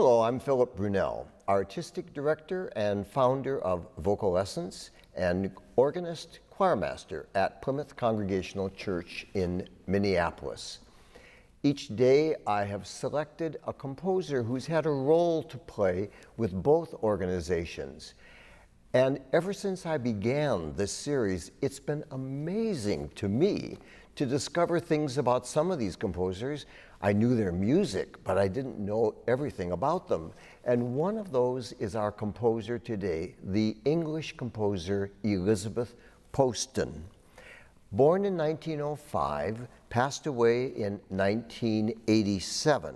Hello, I'm Philip Brunelle, Artistic Director and founder of Vocal Essence and organist choirmaster at Plymouth Congregational Church in Minneapolis. Each day I have selected a composer who's had a role to play with both organizations. And ever since I began this series, it's been amazing to me to discover things about some of these composers. I knew their music, but I didn't know everything about them. And one of those is our composer today, the English composer Elizabeth Posten. Born in 1905, passed away in 1987.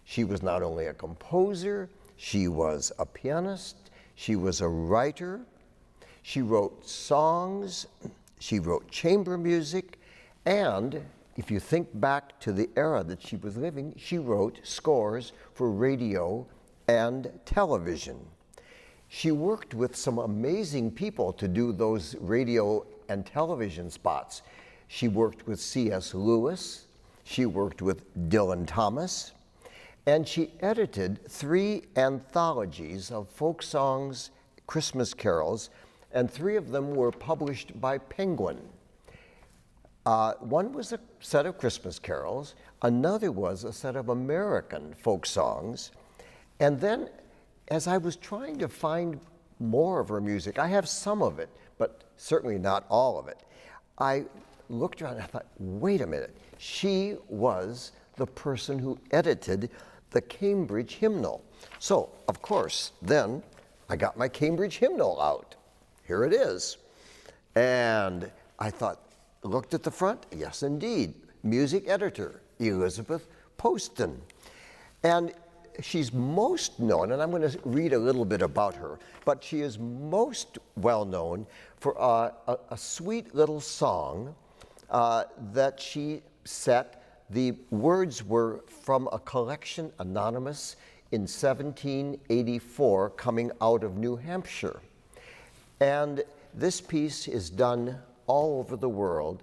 She was not only a composer, she was a pianist, she was a writer, she wrote songs, she wrote chamber music, and if you think back to the era that she was living, she wrote scores for radio and television. She worked with some amazing people to do those radio and television spots. She worked with C.S. Lewis, she worked with Dylan Thomas, and she edited 3 anthologies of folk songs, Christmas carols, and 3 of them were published by Penguin. One was a set of Christmas carols, another was a set of American folk songs, and then as I was trying to find more of her music, I have some of it, but certainly not all of it, I looked around and I thought, wait a minute, she was the person who edited the Cambridge Hymnal. So, of course, then I got my Cambridge Hymnal out. Here it is. And I thought, looked at the front, yes indeed, music editor, Elizabeth Posten. And she's most known, and I'm going to read a little bit about her, but she is most well known for a sweet little song that she set. The words were from a collection, anonymous, in 1784, coming out of New Hampshire. And this piece is done all over the world.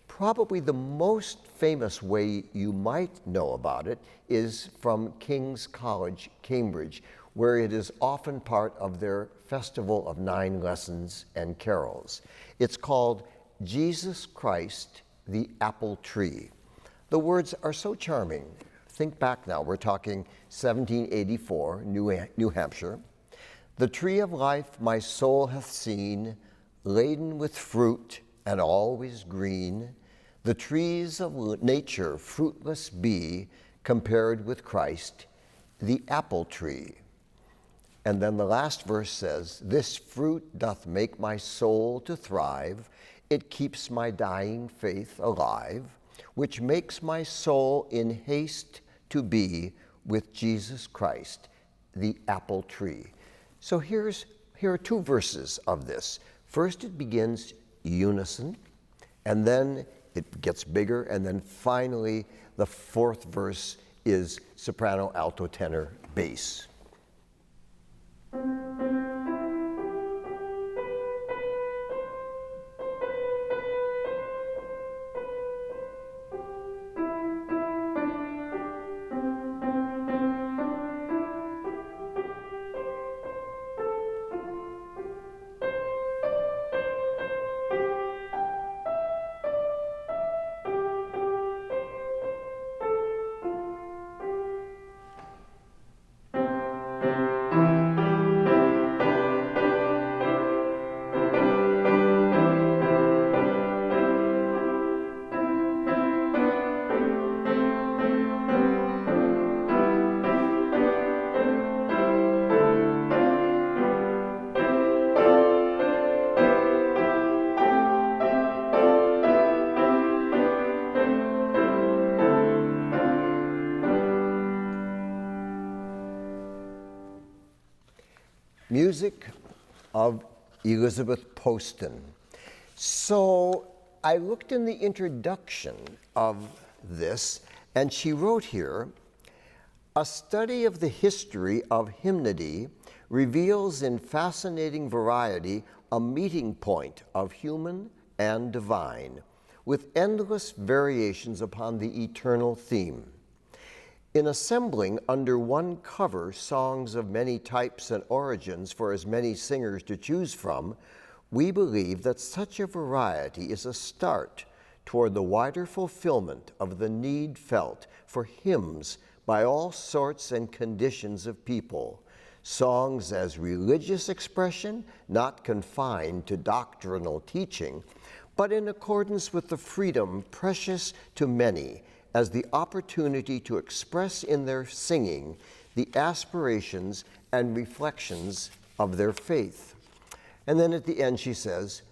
Probably the most famous way you might know about it is from King's College, Cambridge, where it is often part of their Festival of 9 Lessons and Carols. It's called Jesus Christ, the Apple Tree. The words are so charming. Think back now, we're talking 1784, New Hampshire. The tree of life my soul hath seen, laden with fruit and always green. The trees of nature fruitless be, compared with Christ, the apple tree. And then the last verse says, this fruit doth make my soul to thrive. It keeps my dying faith alive, which makes my soul in haste to be with Jesus Christ, the apple tree. So here are 2 verses of this. First, it begins unison, and then it gets bigger, and then finally the 4th verse is soprano, alto, tenor, bass. Music of Elizabeth Posten. So I looked in the introduction of this, and she wrote here, a study of the history of hymnody reveals in fascinating variety a meeting point of human and divine, with endless variations upon the eternal theme. In assembling under one cover songs of many types and origins for as many singers to choose from, we believe that such a variety is a start toward the wider fulfillment of the need felt for hymns by all sorts and conditions of people, songs as religious expression, not confined to doctrinal teaching, but in accordance with the freedom precious to many as the opportunity to express in their singing the aspirations and reflections of their faith. And then at the end she says,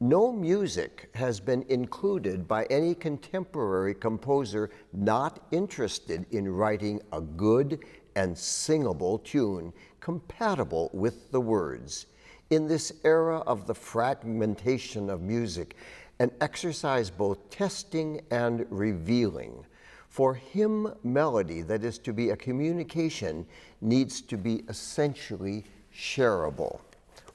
no music has been included by any contemporary composer not interested in writing a good and singable tune compatible with the words. In this era of the fragmentation of music, an exercise both testing and revealing. For hymn melody that is to be a communication needs to be essentially shareable.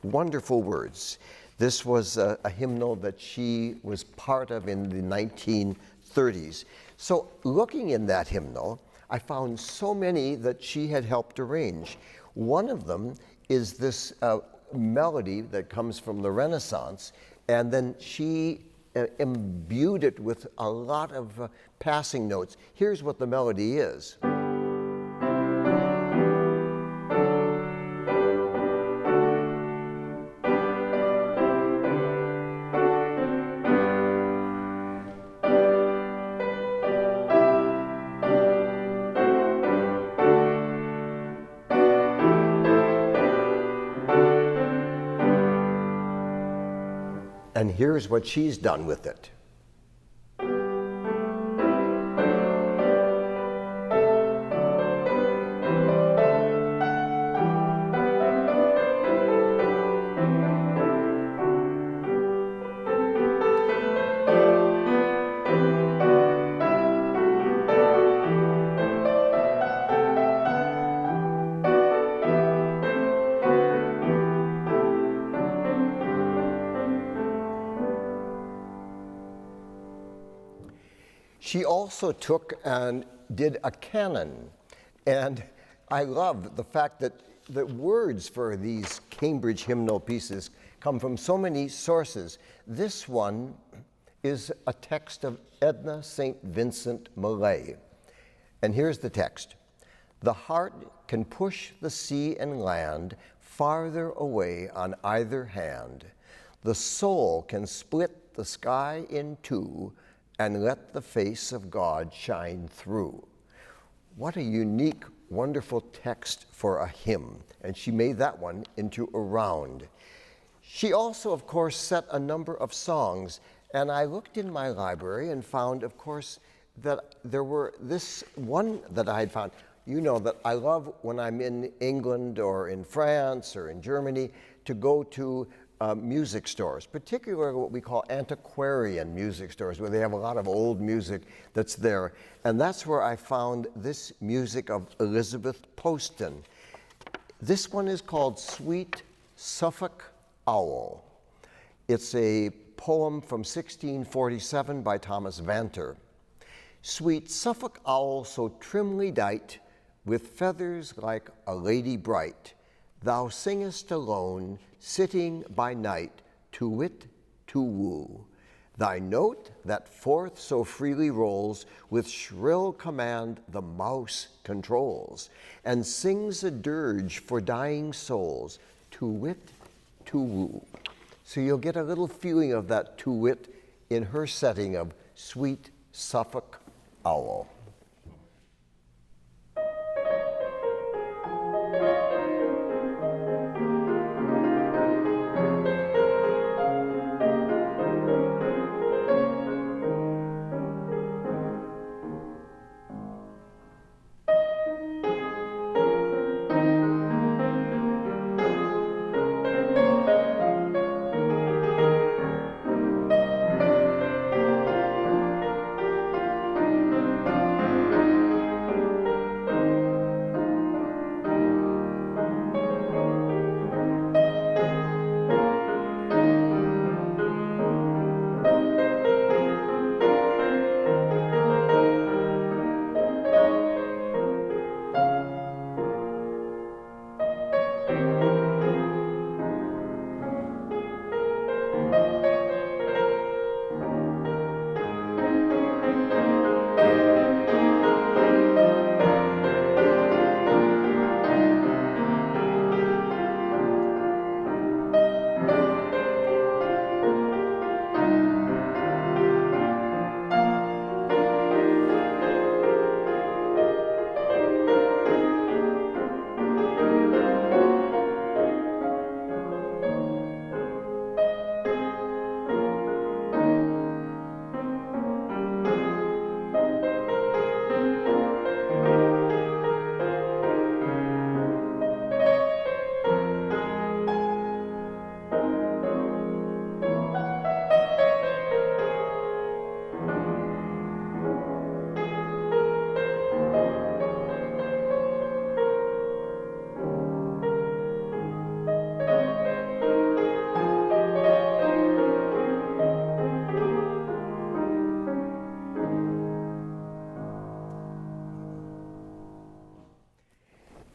Wonderful words. This was a hymnal that she was part of in the 1930s. So looking in that hymnal, I found so many that she had helped arrange. One of them is this melody that comes from the Renaissance, and then she imbued it with a lot of passing notes. Here's what the melody is. And here's what she's done with it. She also took and did a canon, and I love the fact that the words for these Cambridge hymnal pieces come from so many sources. This one is a text of Edna St. Vincent Millay, and here's the text. The heart can push the sea and land farther away on either hand. The soul can split the sky in two and let the face of God shine through. What a unique, wonderful text for a hymn, and she made that one into a round. She also, of course, set a number of songs, and I looked in my library and found, of course, that there were this one that I had found. You know that I love when I'm in England or in France or in Germany to go to music stores, particularly what we call antiquarian music stores, where they have a lot of old music that's there. And that's where I found this music of Elizabeth Posten. This one is called Sweet Suffolk Owl. It's a poem from 1647 by Thomas Vanter. Sweet Suffolk owl, so trimly dight, with feathers like a lady bright, thou singest alone, sitting by night, to wit, to woo. Thy note that forth so freely rolls, with shrill command the mouse controls, and sings a dirge for dying souls, to wit, to woo. So you'll get a little feeling of that to wit in her setting of Sweet Suffolk Owl.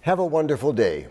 Have a wonderful day.